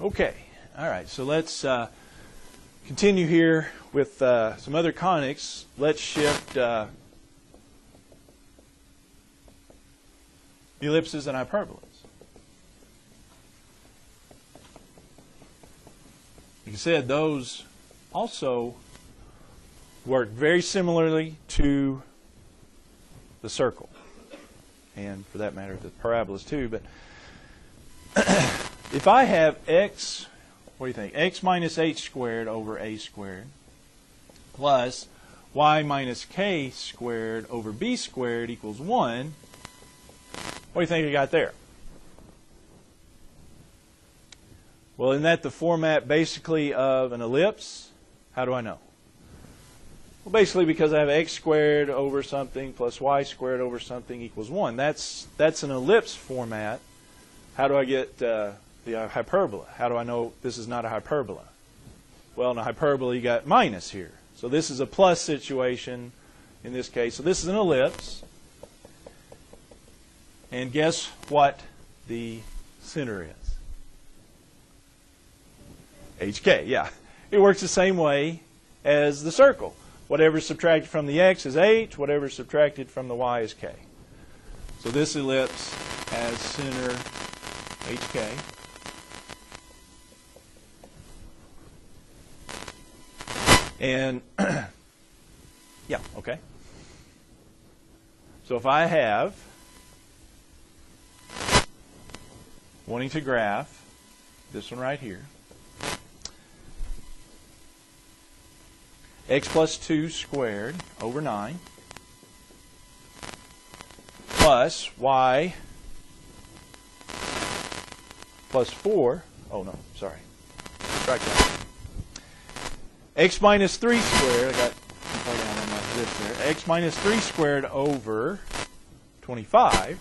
Okay, all right, so let's continue here with some other conics. Let's shift ellipses and hyperbolas. Like I said, those also work very similarly to the circle, and for that matter, the parabolas too. But if I have x, what do you think? X minus h squared over a squared plus y minus k squared over b squared equals 1. What do you think I got there? Well, isn't that the format basically of an ellipse? How do I know? Well, basically because I have x squared over something plus y squared over something equals 1. That's an ellipse format. How do I get the hyperbola? How do I know this is not a hyperbola? Well, in a hyperbola you got minus here. So this is a plus situation in this case. So this is an ellipse. And guess what the center is? HK, yeah. It works the same way as the circle. Whatever is subtracted from the x is h, whatever is subtracted from the y is k. So this ellipse has center HK. And, yeah, okay. So if I have, wanting to graph this one right here, x plus 2 squared over 9 plus y plus 4, oh no, sorry, strike that. X minus 3 squared, I got down on my zip there, x minus 3 squared over 25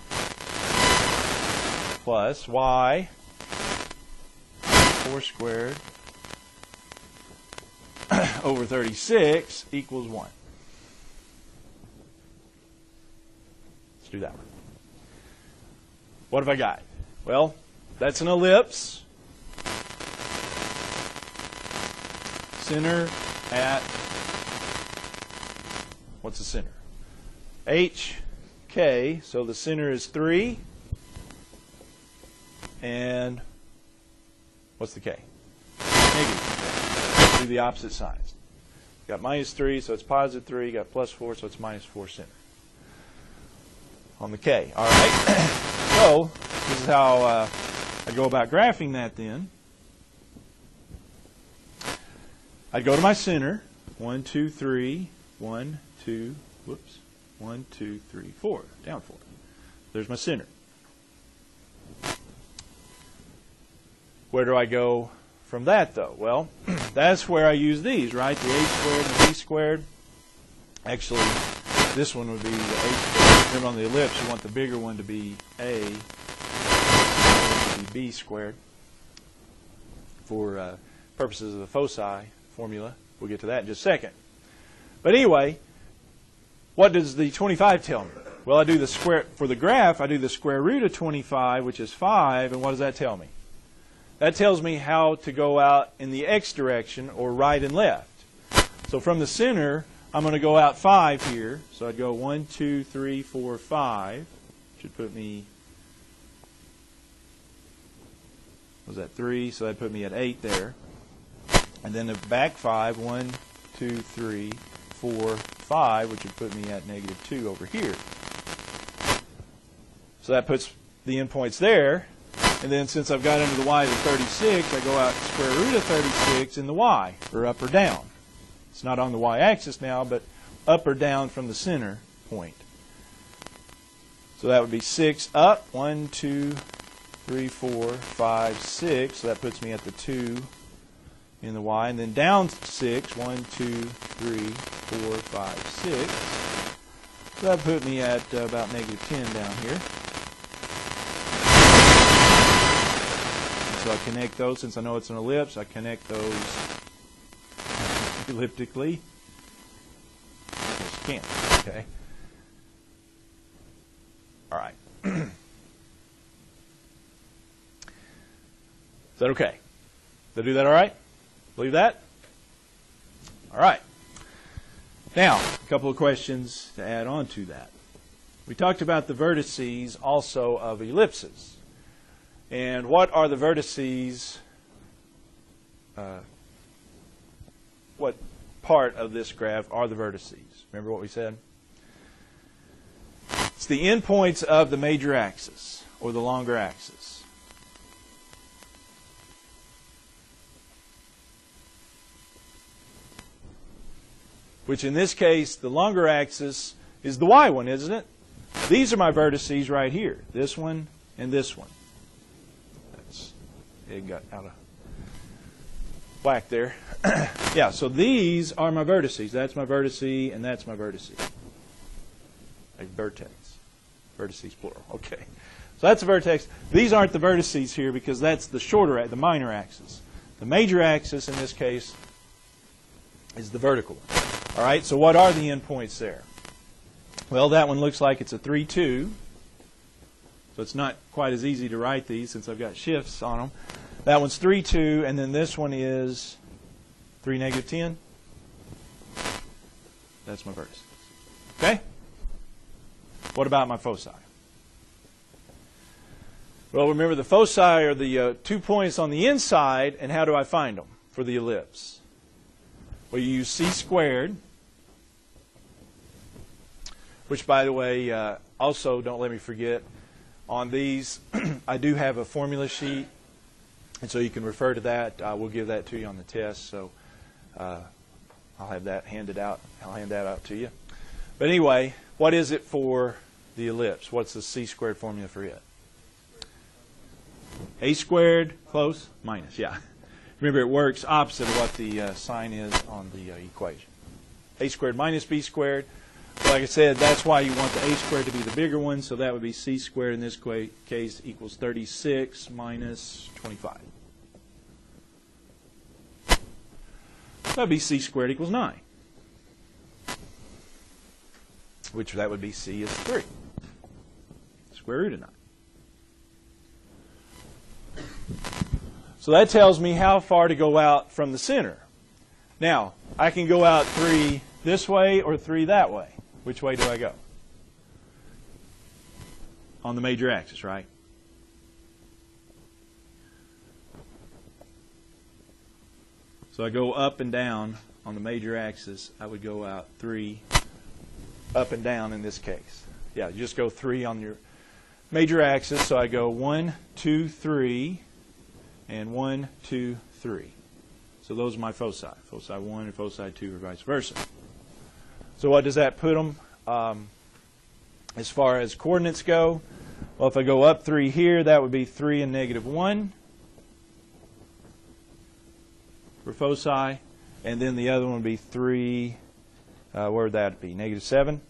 plus y 4 squared over 36 equals 1. Let's do that one. What have I got? Well, that's an ellipse. Center at, what's the center? HK, so the center is 3. And what's the K? Negative. Do the opposite sides. Got minus 3, so it's positive 3. Got plus 4, so it's minus 4 center. On the K. All right. So this is how I go about graphing that then. I'd go to my center. 1, 2, 3. 1, 2, whoops. 1, 2, 3, 4. Down 4. There's my center. Where do I go from that, though? Well, that's where I use these, right? The a squared and the b squared. Actually, this one would be the a squared. Remember, on the ellipse, you want the bigger one to be a, to be b squared. For purposes of the foci formula, we'll get to that in just a second. But anyway, what does the 25 tell me? Well, I do the square, for the graph, I do the square root of 25, which is 5, and what does that tell me? That tells me how to go out in the x direction, or right and left. So from the center, I'm going to go out 5 here. So I'd go 1, 2, 3, 4, 5. Should put me, what was that, 3? So that put me at 8 there. And then the back 5, 1, 2, 3, 4, 5, which would put me at negative 2 over here. So that puts the endpoints there. And then since I've got under the y to 36, I go out square root of 36 in the y, or up or down. It's not on the y-axis now, but up or down from the center point. So that would be 6 up, 1, 2, 3, 4, 5, 6. So that puts me at the 2 in the y. And then down 6, 1, 2, 3, 4, 5, 6. So that put me at about negative 10 down here. So I connect those, since I know it's an ellipse, I connect those elliptically. Just can't, okay. All right. Is that okay? Did I do that all right? Believe that? All right. Now, a couple of questions to add on to that. We talked about the vertices also of ellipses. And what are the vertices? What part of this graph are the vertices? Remember what we said? It's the endpoints of the major axis, or the longer axis. Which in this case, the longer axis is the y one, isn't it? These are my vertices right here. This one and this one. It got out of whack there. Yeah, so these are my vertices. That's my vertice, and that's my vertice. A vertex. Vertices plural. Okay. So that's a vertex. These aren't the vertices here because that's the shorter, the minor axis. The major axis in this case is the vertical one. All right, so what are the endpoints there? Well, that one looks like it's a 3, 2. So it's not quite as easy to write these since I've got shifts on them. That one's 3, 2, and then this one is 3, negative 10. That's my vertices. Okay? What about my foci? Well, remember the foci are the 2 points on the inside, and how do I find them for the ellipse? Well, you use c squared, which, by the way, also, don't let me forget, on these, I do have a formula sheet, and so you can refer to that. We'll give that to you on the test, so I'll have that handed out. I'll hand that out to you. But anyway, what is it for the ellipse? What's the c squared formula for it? A squared, close, minus, yeah. Remember, it works opposite of what the sign is on the equation. A squared minus b squared. Like I said, that's why you want the a squared to be the bigger one, so that would be c squared in this case equals 36 minus 25. That would be c squared equals 9, which that would be c is 3, square root of 9. So that tells me how far to go out from the center. Now, I can go out 3 this way or 3 that way. Which way do I go? On the major axis, right? So I go up and down on the major axis. I would go out 3 up and down in this case. Yeah, you just go 3 on your major axis. So I go 1, 2, 3, and 1, 2, 3. So those are my foci. Foci 1 and foci 2 or vice versa. So what does that put them as far as coordinates go? Well, if I go up 3 here, that would be 3 and negative 1 for foci. And then the other one would be 3, where would that be? Negative 7?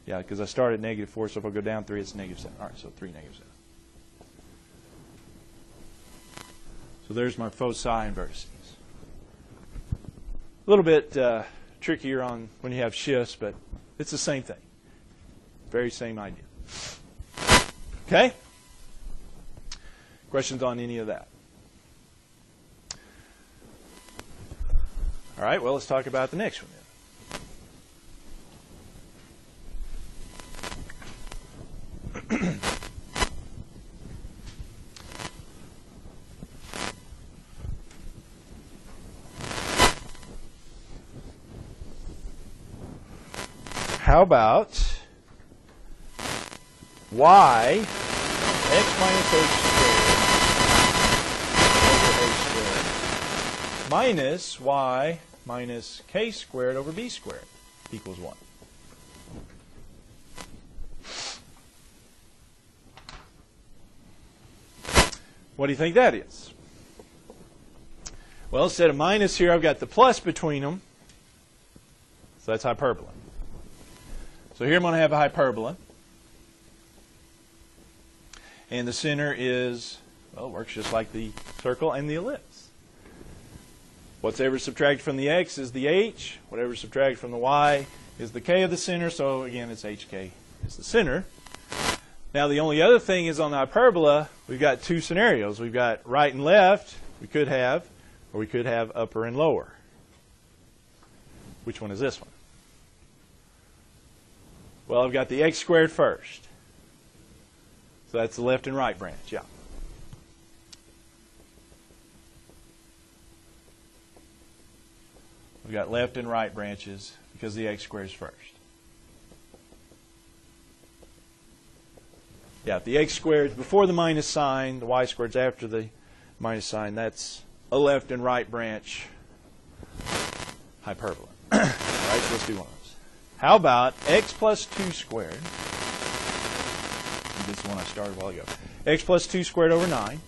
Yeah, because I started at negative 4, so if I go down 3, it's negative 7. All right, so 3, negative 7. So there's my foci and vertices. A little bit trickier on when you have shifts, but it's the same thing. Very same idea. Okay? Questions on any of that? All right, well, let's talk about the next one then. How about y x minus h squared over a squared minus y minus k squared over b squared equals 1. What do you think that is? Well, instead of minus here, I've got the plus between them. So that's hyperbola. So here I'm going to have a hyperbola. And the center is, well, it works just like the circle and the ellipse. What's ever subtracted from the x is the h. Whatever subtracted from the y is the k of the center. So again, it's hk is the center. Now the only other thing is on the hyperbola, we've got 2 scenarios. We've got right and left. we could have, or we could have upper and lower. Which one is this one? Well, I've got the x squared first. So that's the left and right branch, yeah. We've got left and right branches because the x squared is first. Yeah, if the x squared is before the minus sign, the y squared is after the minus sign, that's a left and right branch hyperbola. All right, so let's do one of those. How about x plus 2 squared? This is the one I started a while ago. X plus 2 squared over 9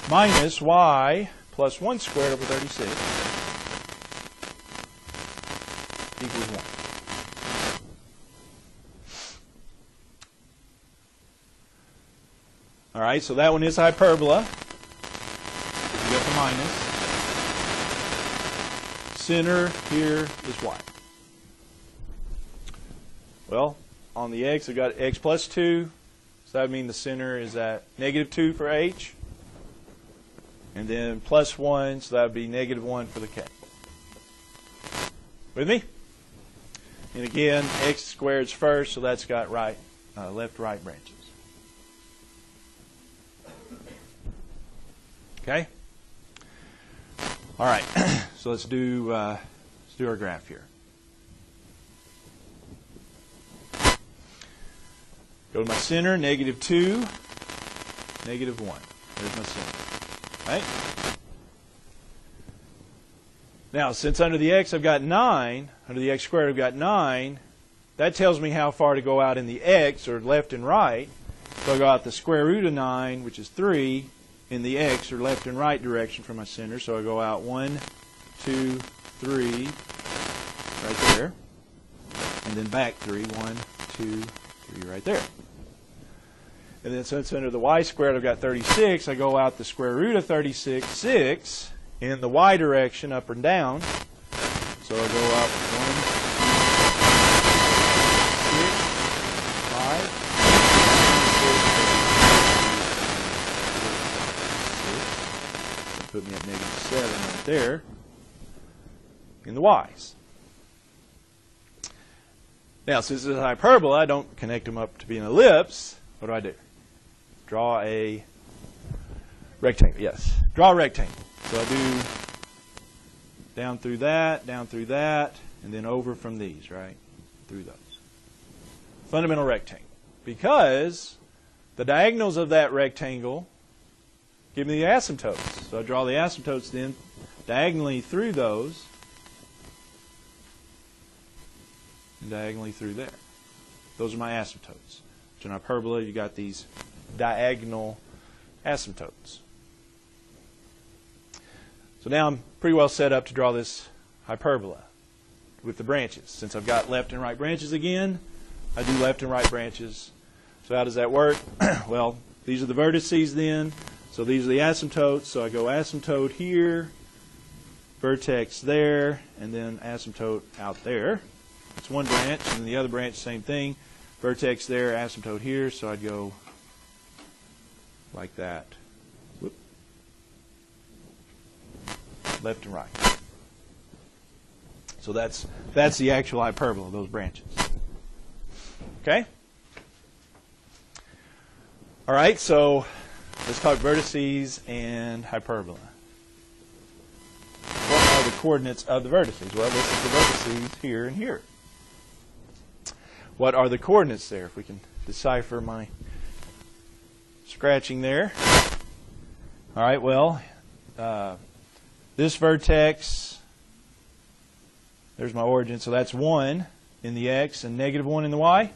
minus y plus 1 squared over 36 equals 1. All right, so that one is hyperbola. You got the minus. Center here is y. Well, on the x, I've got x plus 2. So that would mean the center is at negative 2 for h. And then plus 1, so that would be negative 1 for the k. With me? And again, x squared is first, so that's got left-right branches. Okay? All right, so let's do our graph here. Go to my center, negative 2, negative 1. There's my center. Right? Now, since under the x I've got 9, under the x squared I've got 9, that tells me how far to go out in the x, or left and right. So I go out the square root of 9, which is 3, in the x, or left and right direction from my center. So I go out 1, 2, 3, right there. And then back 3, 1, 2, 3 right there. And then since under the y squared I've got 36, I go out the square root of 36, 6, in the y direction, up and down. So I go up 1, 2, 6, 5, 6. Put me at negative 7 right there in the y's. Now, since this is hyperbola, I don't connect them up to be an ellipse. What do? Draw a rectangle. Yes, draw a rectangle. So I do down through that, and then over from these, right, through those. Fundamental rectangle. Because the diagonals of that rectangle give me the asymptotes. So I draw the asymptotes then diagonally through those and diagonally through there. Those are my asymptotes. So in hyperbola, you got these diagonal asymptotes. So now I'm pretty well set up to draw this hyperbola with the branches. Since I've got left and right branches again, I do left and right branches. So how does that work? Well, these are the vertices then. So these are the asymptotes. So I go asymptote here, vertex there, and then asymptote out there. It's one branch, and then the other branch, same thing. Vertex there, asymptote here, so I'd go like that. Whoop. Left and right. So that's the actual hyperbola, those branches. Okay? All right, so let's talk vertices and hyperbola. What are the coordinates of the vertices? Well, this is the vertices here and here. What are the coordinates there? If we can decipher my scratching there. All right, well, this vertex, there's my origin, so that's 1 in the x and negative 1 in the y.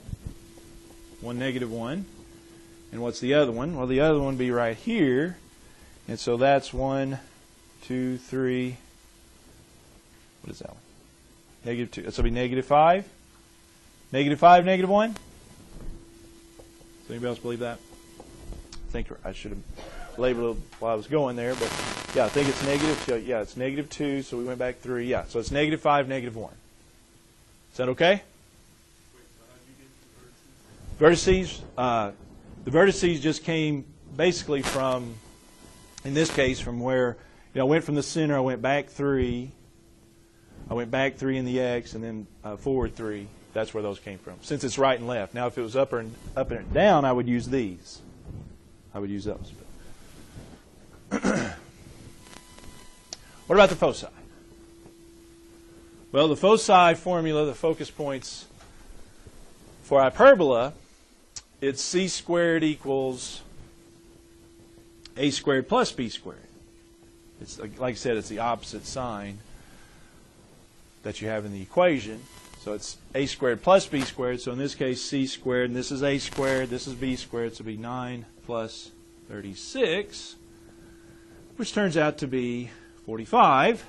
1, negative 1. And what's the other one? Well, the other one would be right here. And so that's 1, 2, 3. What is that one? Negative 2. This will be negative 5. Negative 5, negative 1? Does anybody else believe that? I think I should have labeled it while I was going there, but yeah, I think it's negative 2. Yeah, it's negative 2, so we went back 3. Yeah, so it's negative 5, negative 1. Is that okay? Wait, so how did you get to Vertices? The vertices just came basically from in this case, from where I went from the center, I went back 3. I went back 3 in the x, and then forward 3. That's where those came from, since it's right and left. Now, if it was up and down, I would use these. I would use those. What about the foci? Well, the foci formula, the focus points for hyperbola, it's c squared equals a squared plus b squared. It's like I said, it's the opposite sign that you have in the equation. So it's a squared plus b squared. So in this case, c squared, and this is a squared, this is b squared, so it'll be 9 plus 36, which turns out to be 45,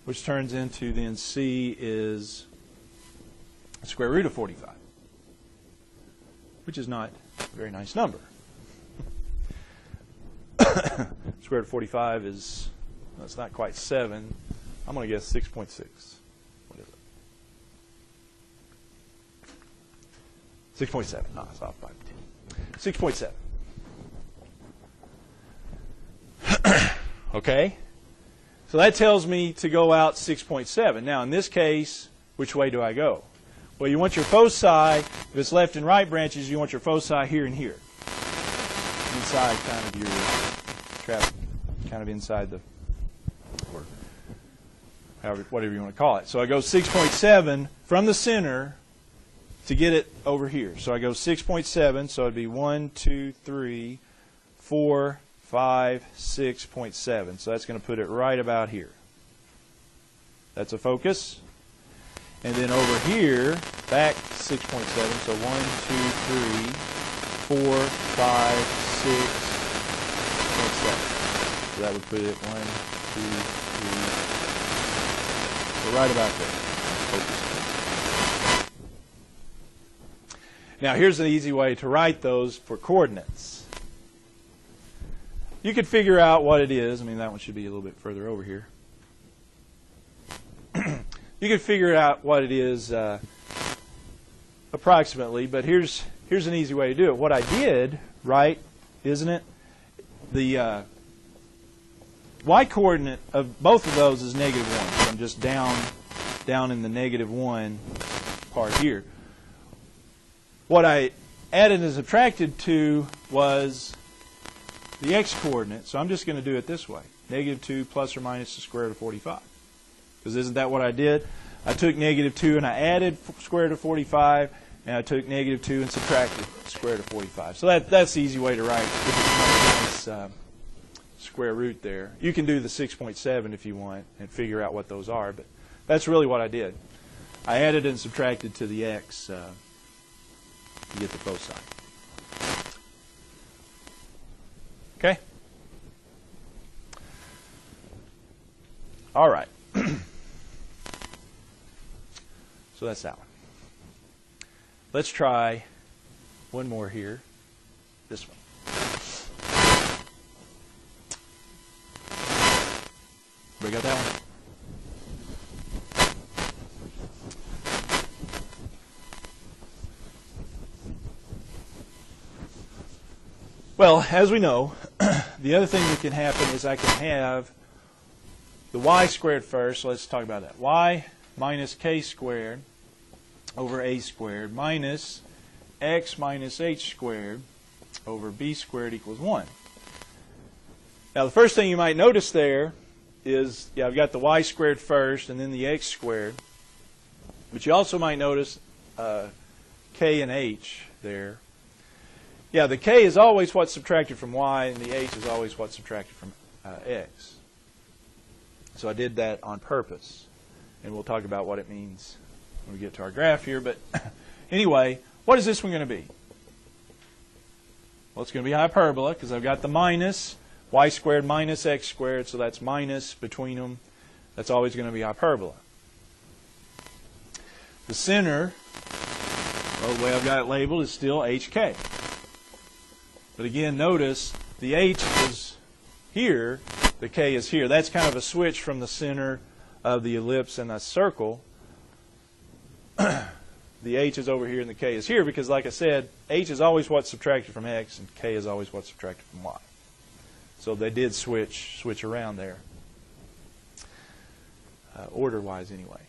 which turns into then c is square root of 45, which is not a very nice number. Square root of 45 is, well, it's not quite 7. I'm going to guess 6.6. What is it? 6.7. No, it's off by 10. 6.7. Okay? So that tells me to go out 6.7. Now, in this case, which way do I go? Well, you want your foci, if it's left and right branches, you want your foci here and here. Inside kind of your trap, kind of inside the, or however, whatever you want to call it. So I go 6.7 from the center to get it over here. So I go 6.7, so it'd be 1, 2, 3, 4, 5, 6.7. So that's going to put it right about here. That's a focus. And then over here, back 6.7, so 1, 2, 3, 4, 5, 6.7. So that would put it 1, 2, 3, so right about there. Focus. Now here's an easy way to write those for coordinates. You could figure out what it is. I mean, that one should be a little bit further over here. You could figure out what it is approximately, but here's an easy way to do it. What I did, right, isn't it? The y-coordinate of both of those is -1. So I'm just down in the -1 part here. What I added and subtracted to was the x-coordinate, so I'm just going to do it this way. -2 plus or minus the square root of 45. Because isn't that what I did? I took -2 and I added square root of 45, and I took -2 and subtracted square root of 45. So that's the easy way to write if it's not a nice square root there. You can do the 6.7 if you want and figure out what those are, but that's really what I did. I added and subtracted to the x to get the foci. Okay? All right. So that's that one. Let's try one more here. This one. We got that one? Well, as we know, the other thing that can happen is I can have the y squared first. So let's talk about that. Y minus k squared over a squared minus x minus h squared over b squared equals 1. Now the first thing you might notice there is, I've got the y squared first and then the x squared. But you also might notice k and h there. Yeah, the k is always what's subtracted from y, and the h is always what's subtracted from x. So I did that on purpose. And we'll talk about what it means when we get to our graph here. But anyway, what is this one going to be? Well, it's going to be hyperbola because I've got the minus y squared minus x squared, so that's minus between them. That's always going to be hyperbola. The center, well, the way I've got it labeled is still hk. But again, notice the h is here, the k is here. That's kind of a switch from the center of the ellipse and the circle. The h is over here and the k is here because, like I said, h is always what's subtracted from x and k is always what's subtracted from y. So they did switch around there, order-wise anyway.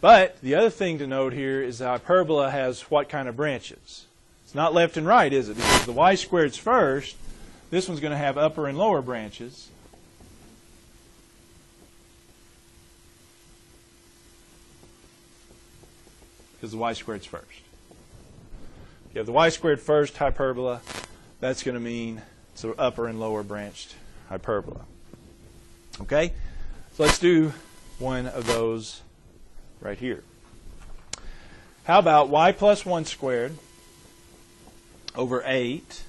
But the other thing to note here is the hyperbola has what kind of branches? It's not left and right, is it? Because the y squared's first. This one's going to have upper and lower branches. Because the y squared's first. If you have the y squared first hyperbola, that's going to mean it's an upper and lower branched hyperbola. Okay? So let's do one of those right here. How about y plus 1 squared over 8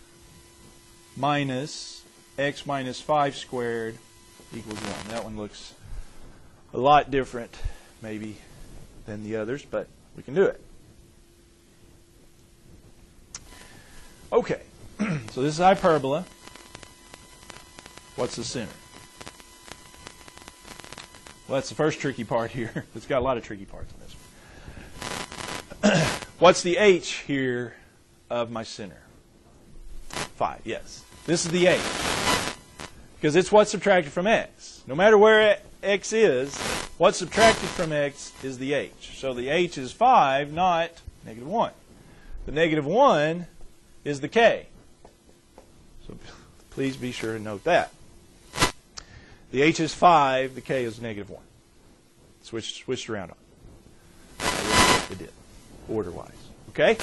minus x minus 5 squared equals 1. That one looks a lot different maybe than the others, but we can do it. Okay, so this is hyperbola. What's the center? Well, that's the first tricky part here. It's got a lot of tricky parts in this one. What's the h here of my center? 5, yes. This is the h. Because it's what's subtracted from x. No matter where x is, what's subtracted from x is the h. So the h is 5, not negative 1. The negative 1 is the k. So please be sure to note that. The h is 5, the k is negative 1. Switched around on it. It did, order-wise. Okay?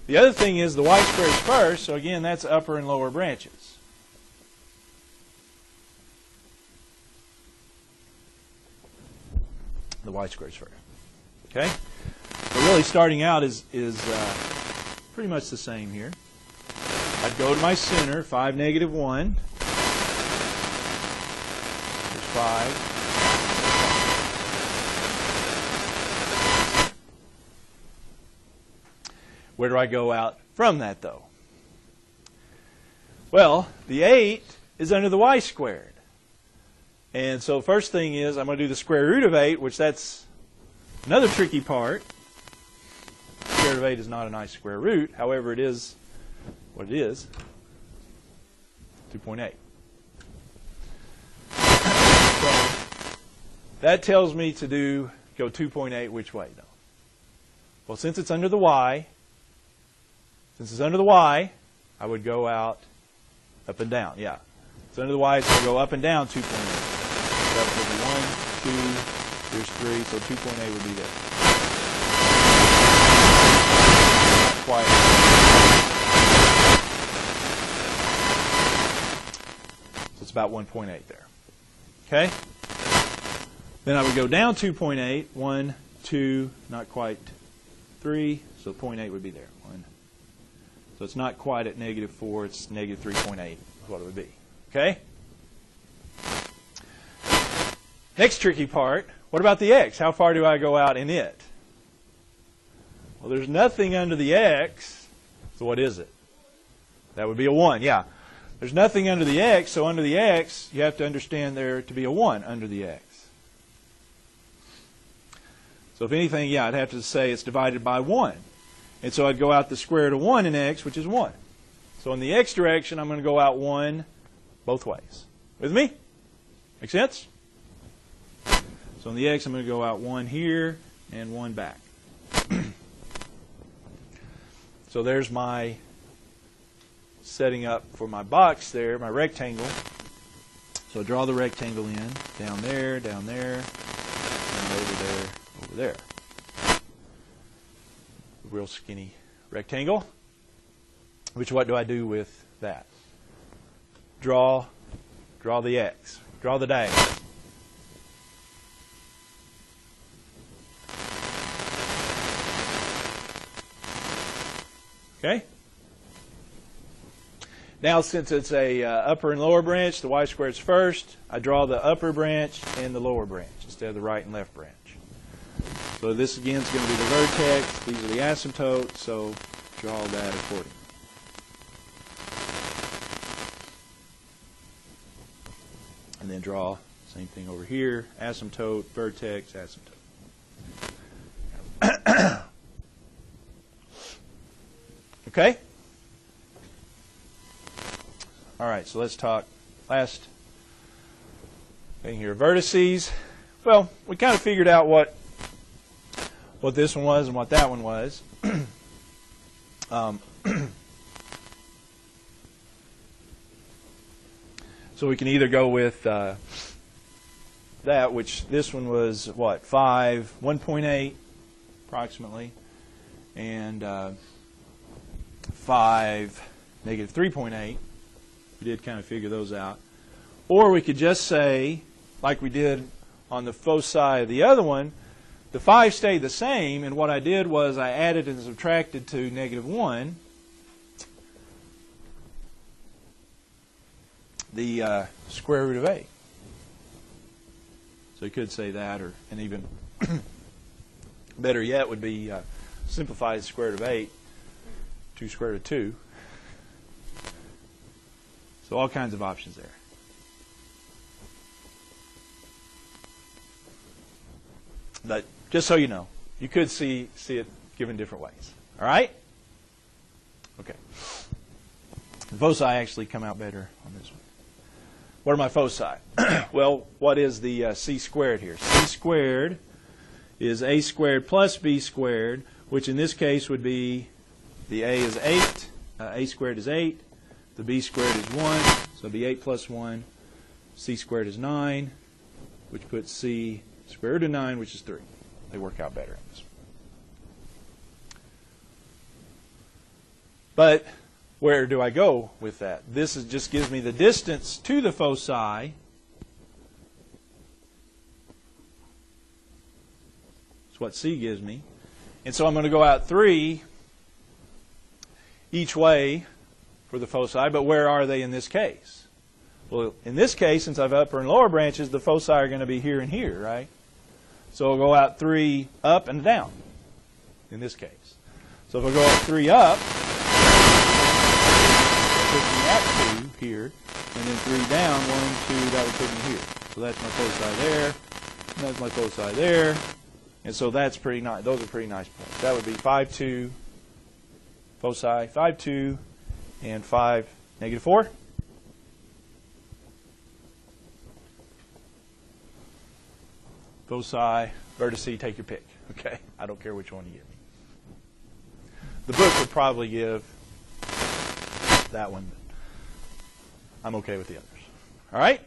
The other thing is the y squared is first, so again, that's upper and lower branches. The y squared is first. Okay? So really starting out is pretty much the same here. I'd go to my center, 5, negative 1. There's 5. Where do I go out from that, though? Well, the 8 is under the y squared. And so first thing is I'm going to do the square root of 8, which that's another tricky part. Square root of 8 is not a nice square root. However, it is what it is, 2.8. So that tells me to go 2.8 which way, though? Well, since it's under the y, I would go out up and down. Yeah. It's under the y, so I'll go up and down 2.8. So that would be 1, 2, here's 3, so 2.8 would be there. Quiet. So it's about 1.8 there. Okay? Then I would go down 2.8, 1, 2, not quite 3, so 0.8 would be there. 1. So it's not quite at negative 4, it's negative 3.8 is what it would be. Okay? Next tricky part, what about the x? How far do I go out in it? Well, there's nothing under the x, so what is it? That would be a 1, yeah. There's nothing under the x, so under the x, you have to understand there to be a 1 under the x. So if anything, yeah, I'd have to say it's divided by 1. And so I'd go out the square root of 1 in x, which is 1. So in the x direction, I'm going to go out 1 both ways. With me? Make sense? So in the x, I'm going to go out 1 here and 1 back. So there's my setting up for my box there, my rectangle. So draw the rectangle in, down there, and over there, over there. Real skinny rectangle. What do I do with that? Draw the x. Draw the diagonal. Okay? Now, since it's a upper and lower branch, the y squared is first. I draw the upper branch and the lower branch instead of the right and left branch. So this again is going to be the vertex. These are the asymptotes, so draw that accordingly. And then draw same thing over here, asymptote, vertex, asymptote. Okay? All right, so let's talk last thing here. Vertices. Well, we kind of figured out what this one was and what that one was. So we can either go with that, which this one was what, 1.8 approximately, and 5, -3.8. We did kind of figure those out. Or we could just say, like we did on the foci of the other one, the 5 stayed the same, and what I did was I added and subtracted to -1 the square root of 8. So you could say that, and even better yet would be simplify the square root of 8 to square root of 2. So all kinds of options there. But just so you know, you could see it given different ways. All right? Okay. The foci actually come out better on this one. What are my foci? Well, what is the c squared here? C squared is a squared plus b squared, which in this case would be the a is 8, a squared is 8, the b squared is 1, so it'd be 8 plus 1, c squared is 9, which puts c square root of 9, which is 3. They work out better in this one. But where do I go with that? This just gives me the distance to the foci. That's what C gives me. And so I'm going to go out 3 each way for the foci, but where are they in this case? Well, in this case, since I have upper and lower branches, the foci are going to be here and here, right? So I'll go out 3 up and down in this case. So if I go out 3 up, put me at 2 here, and then 3 down, 1, 2, that would put me here. So that's my foci there, and that's my foci there, and so that's pretty nice. Those are pretty nice points. That would be 5, 2, foci, 5, 2, and 5, -4. Foci, vertices, take your pick. Okay, I don't care which one you give me. The book would probably give that one. I'm okay with the others. All right?